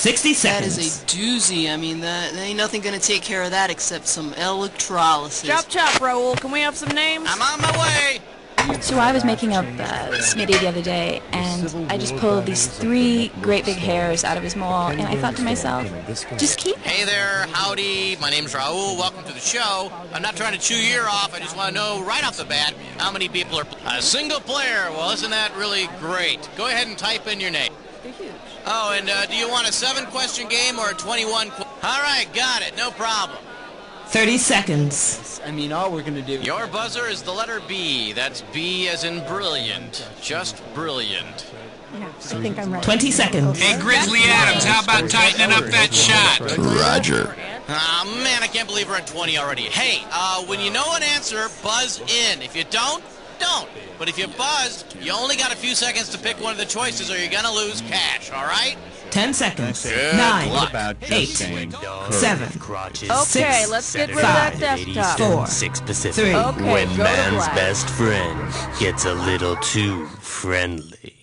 60 That seconds. is a doozy. I mean, there ain't nothing gonna take care of that except some electrolysis. Chop chop, Raoul. Can we have some names? I'm on my way. So I was making up Smitty the other day, and I just pulled these 3 great big hairs out of his mole, and I thought to myself, just keep it. Hey there, howdy. My name's Raoul. Welcome to the show. I'm not trying to chew your ear off. I just want to know right off the bat how many people are a single player. Well, isn't that really great? Go ahead and type in your name. They're huge. Oh, and do you want a 7-question game or a 21? All right, got it. No problem. 30 seconds. I mean, all we're gonna do. Your buzzer is the letter B. That's B as in brilliant. Just brilliant. Yeah, I think I'm ready. 20 seconds. Hey, Grizzly Adams, how about tightening up that shot? Roger. Ah, man, I can't believe we're at 20 already. Hey, when you know an answer, buzz in. If you don't, don't. But if you buzzed, you only got a few seconds to pick one of the choices or you're gonna lose cash, all right? 10 seconds. Good 9, luck. 8, 7, Okay, let's get rid of that desktop. 4, 6 Pacific. 3. Okay, When go to man's black. best friend gets a little too friendly.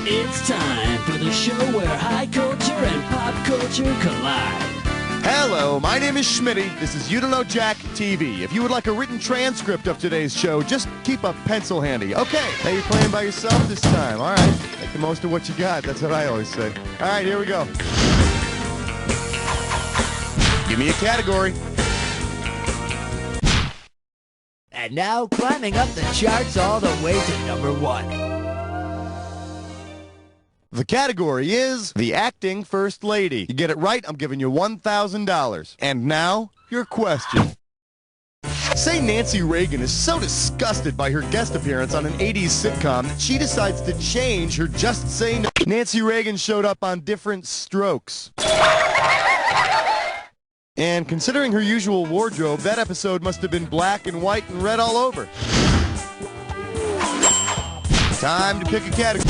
It's time for the show where high culture and pop culture collide. Hello, my name is Schmitty. This is You Don't Know Jack TV. If you would like a written transcript of today's show, just keep a pencil handy. Okay, now you're playing by yourself this time. All right, make the most of what you got. That's what I always say. All right, here we go. Give me a category. And now, climbing up the charts all the way to #1. The category is the acting first lady. You get it right, I'm giving you $1,000. And now, your question. Say Nancy Reagan is so disgusted by her guest appearance on an 80s sitcom that she decides to change her Just Say No. Nancy Reagan showed up on Different Strokes. And considering her usual wardrobe, that episode must have been black and white and red all over. Time to pick a category.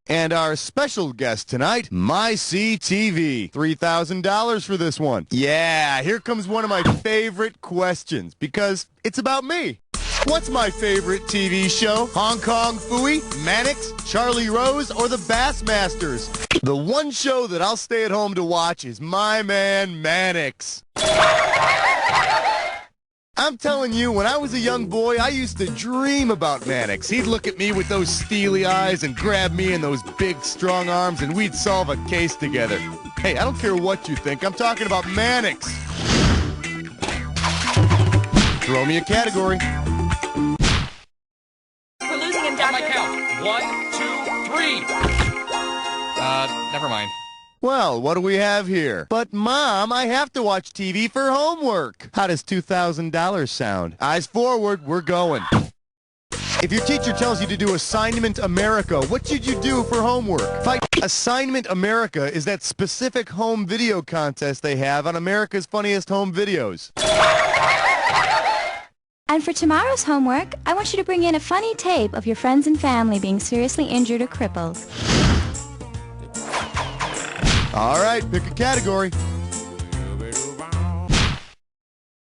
And our special guest tonight, My CTV. $3,000 for this one. Yeah, here comes one of my favorite questions, because it's about me. What's my favorite TV show? Hong Kong Phooey, Mannix, Charlie Rose, or the Bassmasters? The one show that I'll stay at home to watch is my man Mannix. I'm telling you, when I was a young boy, I used to dream about Mannix. He'd look at me with those steely eyes and grab me in those big, strong arms, and we'd solve a case together. Hey, I don't care what you think. I'm talking about Mannix. Throw me a category. We're losing him, On my Doctor. count. 1, 2, 3. Never mind. Well, what do we have here? But, Mom, I have to watch TV for homework. How does $2,000 sound? Eyes forward, we're going. If your teacher tells you to do Assignment America, what should you do for homework? Assignment America is that specific home video contest they have on America's Funniest Home Videos. And for tomorrow's homework, I want you to bring in a funny tape of your friends and family being seriously injured or crippled. All right, pick a category.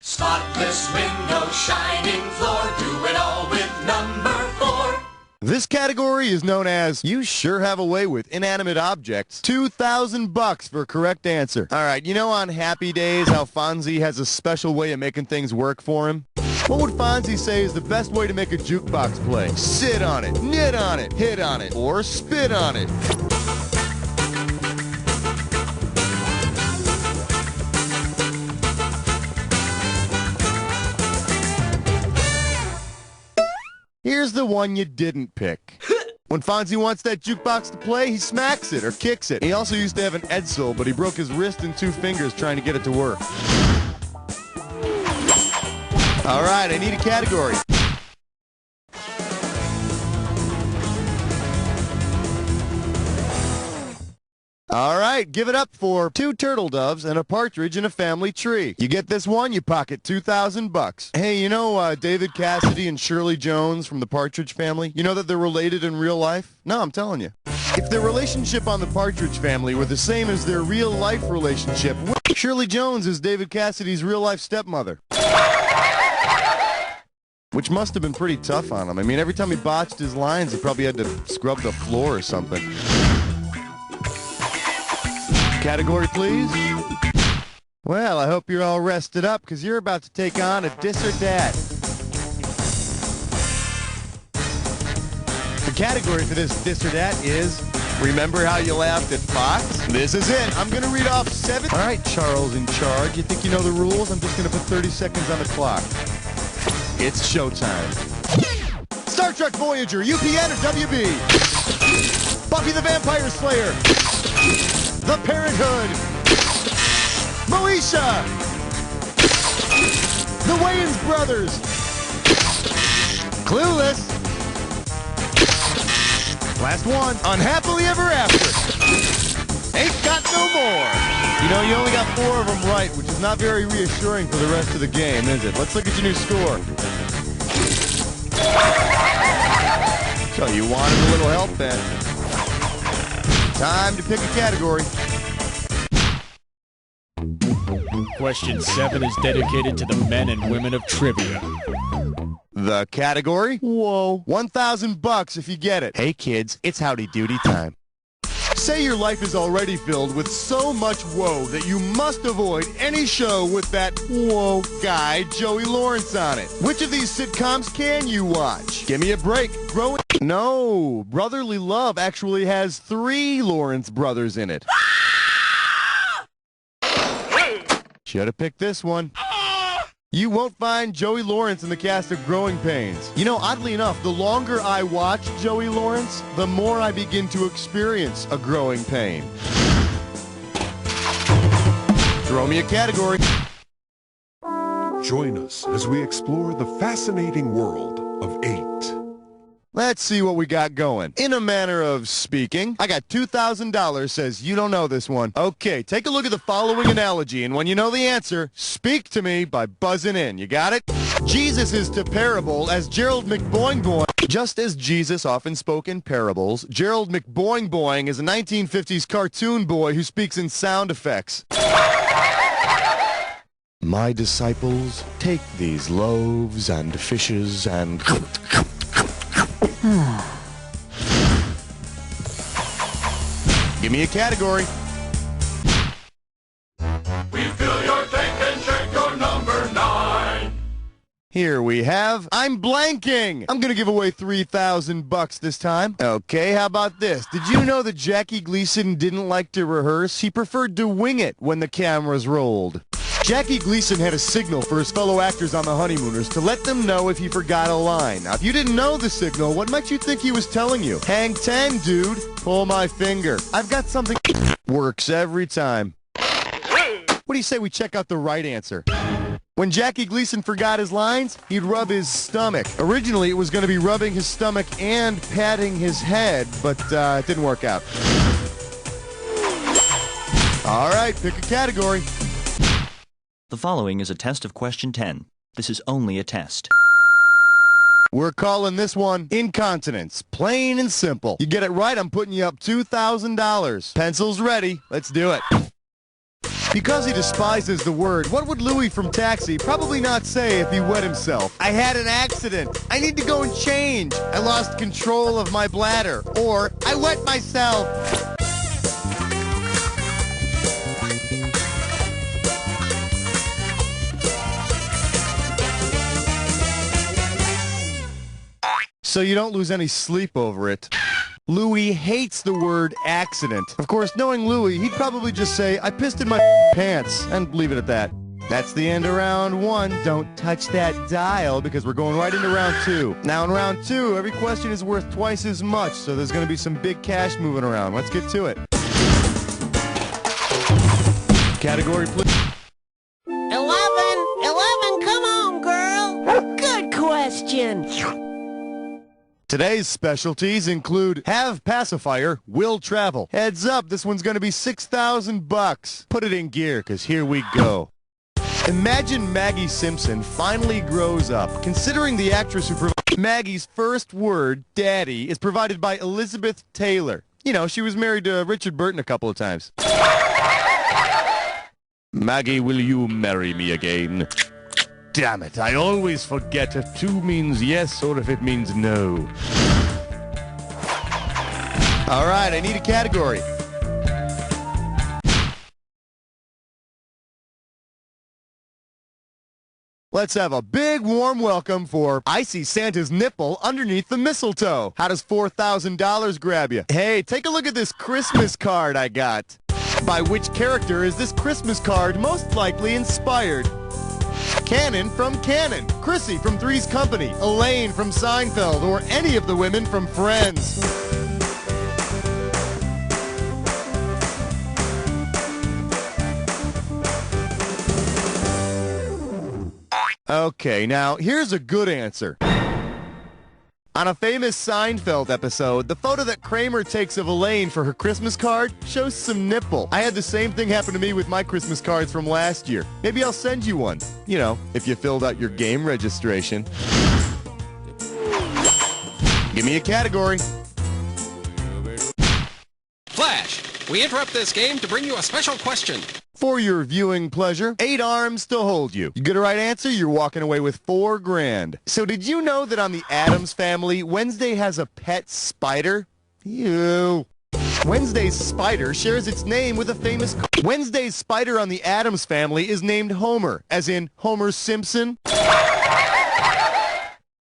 Spotless window, shining floor, do it all with number 4. This category is known as You Sure Have a Way with Inanimate Objects. $2,000 for a correct answer. All right, you know on Happy Days how Fonzie has a special way of making things work for him? What would Fonzie say is the best way to make a jukebox play? Sit on it, knit on it, hit on it, or spit on it. Here's the one you didn't pick. When Fonzie wants that jukebox to play, he smacks it or kicks it. He also used to have an Edsel, but he broke his wrist and 2 fingers trying to get it to work. All right, I need a category. All right, give it up for 2 turtle doves and a partridge in a family tree. You get this one, you pocket $2,000. Hey, you know David Cassidy and Shirley Jones from the Partridge Family? You know that they're related in real life? No, I'm telling you. If their relationship on the Partridge Family were the same as their real-life relationship, Shirley Jones is David Cassidy's real-life stepmother. Which must have been pretty tough on him. I mean, every time he botched his lines, he probably had to scrub the floor or something. Category, please. Well, I hope you're all rested up, because you're about to take on a Dis or Dat. The category for this Dis or Dat is, remember how you laughed at Fox? This is it. I'm going to read off 7. All right, Charles in charge. You think you know the rules? I'm just going to put 30 seconds on the clock. It's showtime. Star Trek Voyager, UPN or WB? Buffy the Vampire Slayer. The Parenthood. Moesha. The Wayans Brothers. Clueless. Last one. Unhappily Ever After. Ain't got no more. You know, you only got 4 of them right, which is not very reassuring for the rest of the game, is it? Let's look at your new score. So you wanted a little help then. Time to pick a category. Question 7 is dedicated to the men and women of trivia. The category? Whoa. $1,000 if you get it. Hey kids, it's howdy doody time. Say your life is already filled with so much woe that you must avoid any show with that whoa guy, Joey Lawrence, on it. Which of these sitcoms can you watch? Give me a break. No, Brotherly Love actually has 3 Lawrence brothers in it. Should have picked this one. You won't find Joey Lawrence in the cast of Growing Pains. You know, oddly enough, the longer I watch Joey Lawrence, the more I begin to experience a growing pain. Throw me a category. Join us as we explore the fascinating world of 8. Let's see what we got going. In a manner of speaking, I got $2,000 says you don't know this one. Okay, take a look at the following analogy, and when you know the answer, speak to me by buzzing in. You got it? Jesus is to parable as Gerald McBoing-Boing. Just as Jesus often spoke in parables, Gerald McBoing-Boing is a 1950s cartoon boy who speaks in sound effects. My disciples, take these loaves and fishes and... Give me a category. We fill your tank and check your number 9. Here we have, I'm blanking. I'm going to give away $3,000 this time. Okay, how about this? Did you know that Jackie Gleason didn't like to rehearse? He preferred to wing it when the cameras rolled. Jackie Gleason had a signal for his fellow actors on The Honeymooners to let them know if he forgot a line. Now, if you didn't know the signal, what might you think he was telling you? Hang 10, dude. Pull my finger. I've got something. Works every time. What do you say we check out the right answer? When Jackie Gleason forgot his lines, he'd rub his stomach. Originally, it was going to be rubbing his stomach and patting his head, but it didn't work out. All right, pick a category. The following is a test of question 10. This is only a test. We're calling this one incontinence. Plain and simple. You get it right, I'm putting you up $2,000. Pencils ready. Let's do it. Because he despises the word, what would Louis from Taxi probably not say if he wet himself? I had an accident. I need to go and change. I lost control of my bladder. Or, I wet myself. So you don't lose any sleep over it. Louis hates the word accident. Of course, knowing Louis, he'd probably just say, I pissed in my pants, and leave it at that. That's the end of round 1. Don't touch that dial, because we're going right into round 2. Now in round 2, every question is worth twice as much, so there's going to be some big cash moving around. Let's get to it. Category, please. 11, come on, girl. Good question. Today's specialties include have pacifier, will travel. Heads up, this one's going to be $6,000. Put it in gear, because here we go. Imagine Maggie Simpson finally grows up. Considering the actress who provided Maggie's first word, Daddy, is provided by Elizabeth Taylor. You know, she was married to Richard Burton a couple of times. Maggie, will you marry me again? Damn it, I always forget if to means yes or if it means no. All right, I need a category. Let's have a big warm welcome for I See Santa's Nipple Underneath the Mistletoe. How does $4,000 grab you? Hey, take a look at this Christmas card I got. By which character is this Christmas card most likely inspired? Cannon from Cannon, Chrissy from Three's Company, Elaine from Seinfeld, or any of the women from Friends. Okay, now here's a good answer. On a famous Seinfeld episode, the photo that Kramer takes of Elaine for her Christmas card shows some nipple. I had the same thing happen to me with my Christmas cards from last year. Maybe I'll send you one. You know, if you filled out your game registration. Give me a category. Flash, we interrupt this game to bring you a special question. For your viewing pleasure, 8 arms to hold you. You get a right answer, you're walking away with $4 grand. So did you know that on the Addams Family, Wednesday has a pet spider? Ew. Wednesday's spider shares its name with a famous... Wednesday's spider on the Addams Family is named Homer, as in Homer Simpson.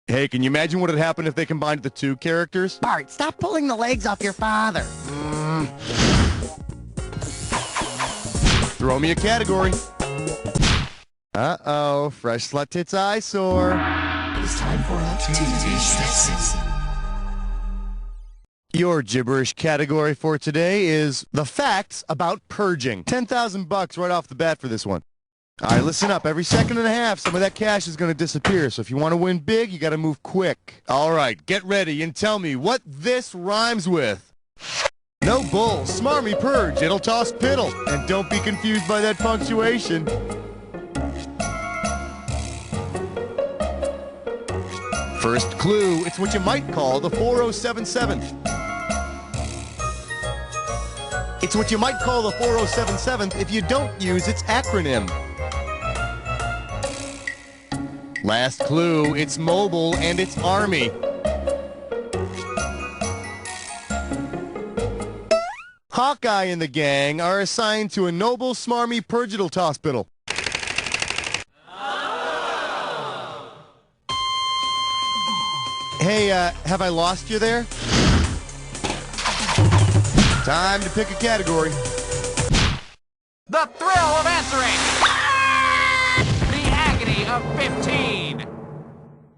Hey, can you imagine what would happen if they combined the two characters? Bart, stop pulling the legs off your father. Throw me a category. Uh-oh, fresh slut tits eyesore. It's time for a TV session. Your gibberish category for today is the facts about purging. $10,000 right off the bat for this one. All right, listen up. Every second and a half, some of that cash is going to disappear. So if you want to win big, you got to move quick. All right, get ready and tell me what this rhymes with. No bull, smarmy purge, it'll toss piddle. And don't be confused by that punctuation. First clue, it's what you might call the 4077. It's what you might call the 4077 if you don't use its acronym. Last clue, it's mobile and it's army. Hawkeye and the gang are assigned to a noble, smarmy Purgital Hospital. Hey, have I lost you there? Time to pick a category. The thrill of answering! The agony of 15!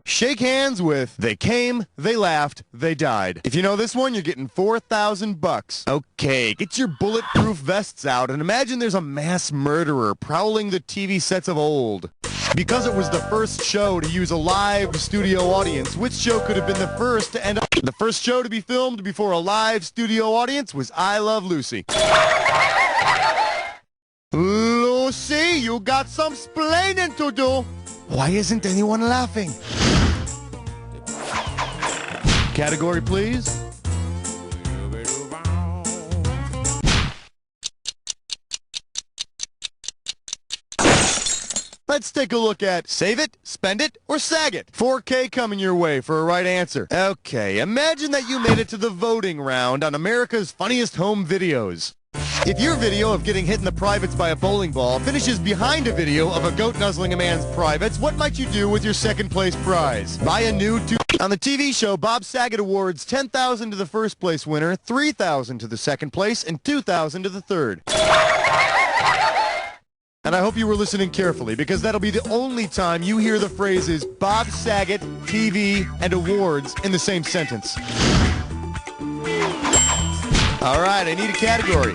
Shake hands with they came, they laughed, they died. If you know this one, you're getting $4,000. Okay, get your bulletproof vests out and imagine there's a mass murderer prowling the TV sets of old. Because it was the first show to use a live studio audience, which show could have been the first to end up? The first show to be filmed before a live studio audience was I Love Lucy. Lucy, you got some splaining to do. Why isn't anyone laughing? Category, please. Let's take a look at Save It, Spend It, or Sag It. 4K coming your way for a right answer. Okay, imagine that you made it to the voting round on America's Funniest Home Videos. If your video of getting hit in the privates by a bowling ball finishes behind a video of a goat nuzzling a man's privates, what might you do with your second place prize? Buy a new On the TV show, Bob Saget awards $10,000 to the first place winner, $3,000 to the second place, and $2,000 to the third. And I hope you were listening carefully, because that'll be the only time you hear the phrases Bob Saget, TV, and awards in the same sentence. All right, I need a category.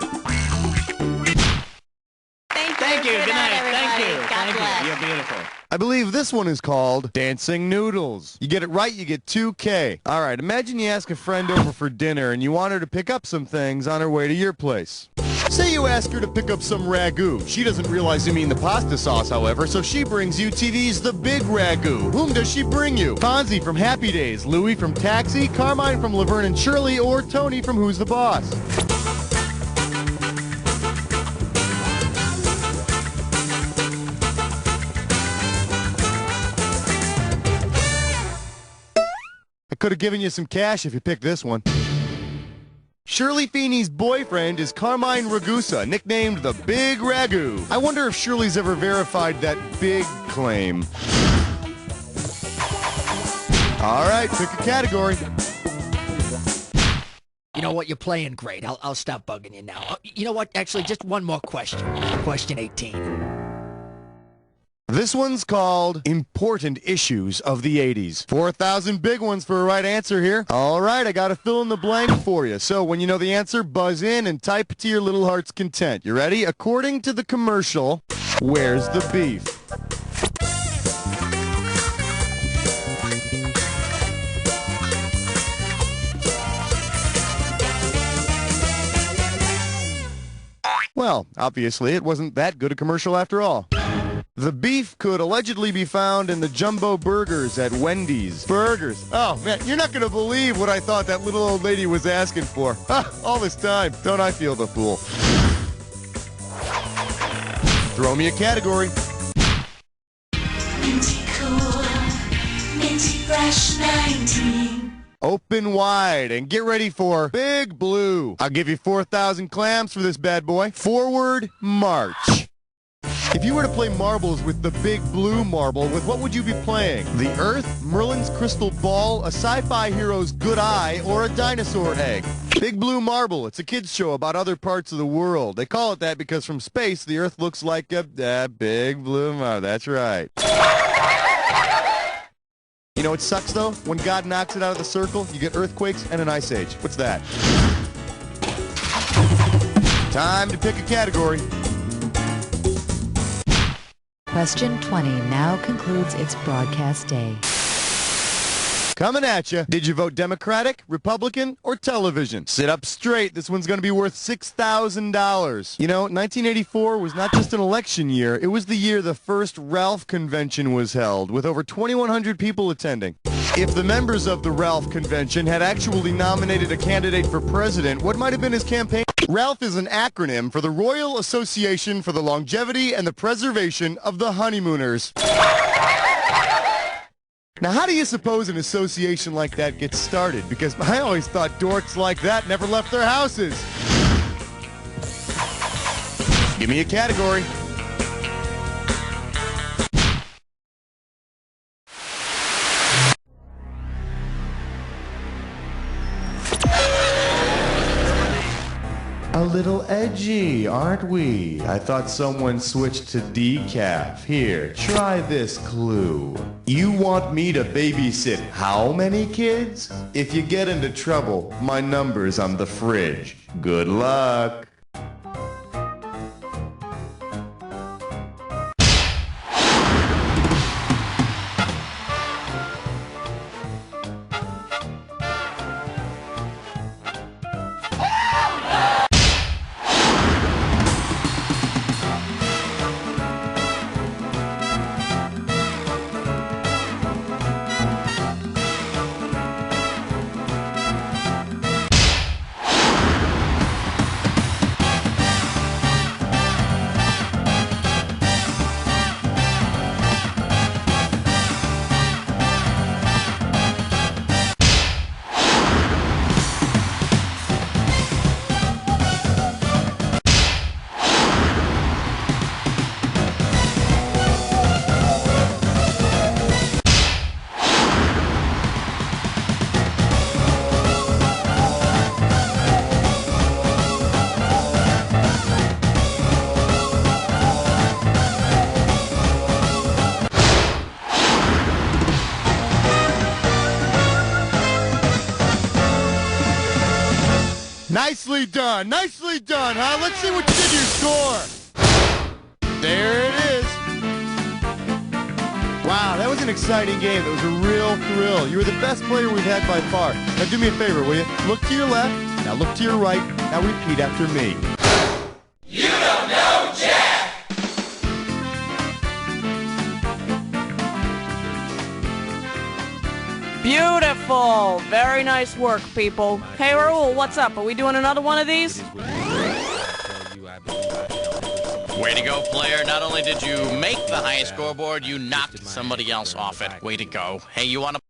Thank you. Good night. Thank you. God bless. You're beautiful. I believe this one is called Dancing Noodles. You get it right, you get 2K. All right, imagine you ask a friend over for dinner and you want her to pick up some things on her way to your place. Say you ask her to pick up some ragu. She doesn't realize you mean the pasta sauce, however, so she brings you TV's The Big Ragu. Whom does she bring you? Fonzie from Happy Days, Louie from Taxi, Carmine from Laverne and Shirley, or Tony from Who's the Boss? I could have given you some cash if you picked this one. Shirley Feeney's boyfriend is Carmine Ragusa, nicknamed the Big Ragu. I wonder if Shirley's ever verified that big claim. All right, pick a category. You know what? You're playing great. I'll stop bugging you now. You know what? Actually, just one more question. Question 18. This one's called Important Issues of the 80s. 4,000 big ones for a right answer here. All right, I got to fill in the blank for you. So when you know the answer, buzz in and type to your little heart's content. You ready? According to the commercial, where's the beef? Well, obviously, it wasn't that good a commercial after all. The beef could allegedly be found in the jumbo burgers at Wendy's. Burgers. Oh, man, you're not going to believe what I thought that little old lady was asking for. All this time. Don't I feel the fool? Throw me a category. Minty cool, minty fresh 19. Open wide and get ready for Big Blue. I'll give you 4,000 clams for this bad boy. Forward march. If you were to play marbles with the Big Blue marble, with what would you be playing? The Earth, Merlin's crystal ball, a sci-fi hero's good eye, or a dinosaur egg? Big Blue Marble. It's a kids show about other parts of the world. They call it that because from space, the Earth looks like a big blue marble. That's right. You know what sucks, though? When God knocks it out of the circle, you get earthquakes and an ice age. What's that? Time to pick a category. Question 20 now concludes its broadcast day. Coming at you. Did you vote Democratic, Republican, or television? Sit up straight. This one's going to be worth $6,000. You know, 1984 was not just an election year. It was the year the first Ralph Convention was held, with over 2,100 people attending. If the members of the Ralph Convention had actually nominated a candidate for president, what might have been his campaign? Ralph is an acronym for the Royal Association for the Longevity and the Preservation of the Honeymooners. Now, how do you suppose an association like that gets started? Because I always thought dorks like that never left their houses. Give me a category. A little edgy, aren't we? I thought someone switched to decaf. Here, try this clue. You want me to babysit how many kids? If you get into trouble, my number's on the fridge. Good luck. Nicely done, huh? Let's see what you did your score. There it is. Wow, that was an exciting game. That was a real thrill. You were the best player we've had by far. Now do me a favor, will you? Look to your left, now look to your right, now repeat after me. You don't know Jack! Beautiful. Very nice work, people. Hey, Raul, what's up? Are we doing another one of these? Way to go, player. Not only did you make the highest scoreboard, you knocked somebody else off it. Way to go. Hey, you want to...